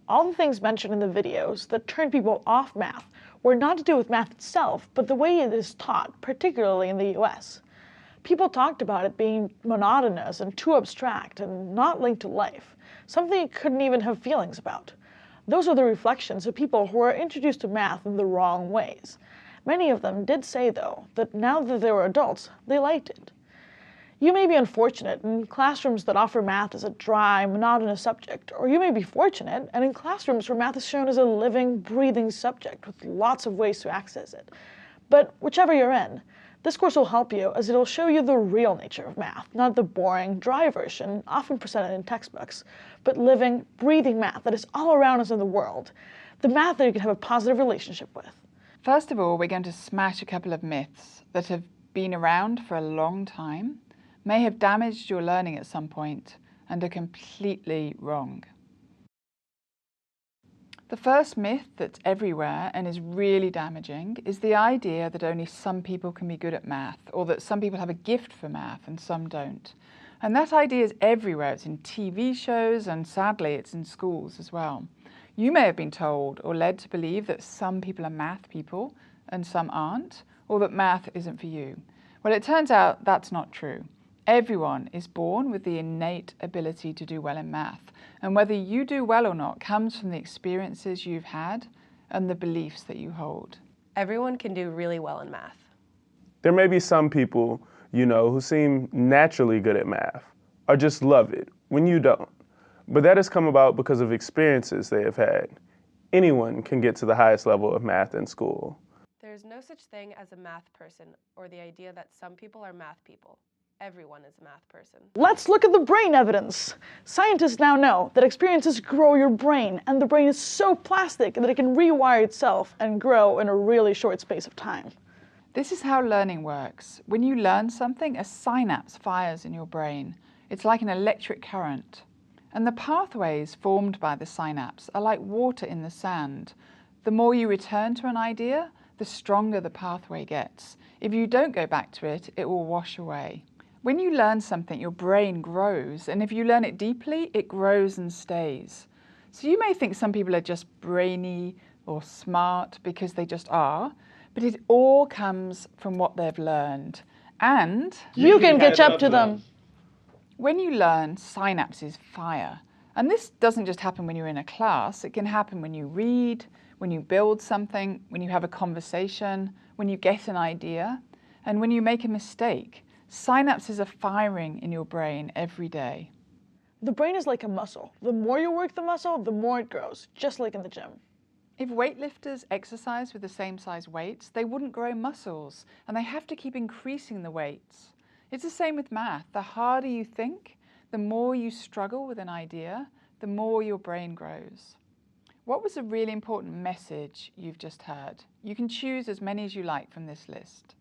All the things mentioned in the videos that turned people off math were not to do with math itself, but the way it is taught, particularly in the US. People talked about it being monotonous and too abstract and not linked to life, something you couldn't even have feelings about. Those are the reflections of people who were introduced to math in the wrong ways. Many of them did say, though, that now that they were adults, they liked it. You may be unfortunate in classrooms that offer math as a dry, monotonous subject, or you may be fortunate and in classrooms where math is shown as a living, breathing subject with lots of ways to access it. But whichever you're in, this course will help you as it'll show you the real nature of math, not the boring, dry version often presented in textbooks, but living, breathing math that is all around us in the world, the math that you can have a positive relationship with. First of all, we're going to smash a couple of myths that have been around for a long time, may have damaged your learning at some point, and are completely wrong. The first myth that's everywhere and is really damaging is the idea that only some people can be good at math, or that some people have a gift for math and some don't. And that idea is everywhere. It's in TV shows and sadly it's in schools as well. You may have been told or led to believe that some people are math people and some aren't, or that math isn't for you. Well, it turns out that's not true. Everyone is born with the innate ability to do well in math, and whether you do well or not comes from the experiences you've had and the beliefs that you hold. Everyone can do really well in math. There may be some people, who seem naturally good at math, or just love it, when you don't. But that has come about because of experiences they have had. Anyone can get to the highest level of math in school. There is no such thing as a math person or the idea that some people are math people. Everyone is a math person. Let's look at the brain evidence. Scientists now know that experiences grow your brain, and the brain is so plastic that it can rewire itself and grow in a really short space of time. This is how learning works. When you learn something, a synapse fires in your brain. It's like an electric current. And the pathways formed by the synapse are like water in the sand. The more you return to an idea, the stronger the pathway gets. If you don't go back to it, it will wash away. When you learn something, your brain grows, and if you learn it deeply, it grows and stays. So you may think some people are just brainy or smart because they just are, but it all comes from what they've learned. And you can catch up to them. When you learn, synapses fire. And this doesn't just happen when you're in a class, it can happen when you read, when you build something, when you have a conversation, when you get an idea, and when you make a mistake. Synapses are firing in your brain every day. The brain is like a muscle. The more you work the muscle, the more it grows, just like in the gym. If weightlifters exercise with the same size weights, they wouldn't grow muscles, and they have to keep increasing the weights. It's the same with math. The harder you think, the more you struggle with an idea, the more your brain grows. What was a really important message you've just heard? You can choose as many as you like from this list.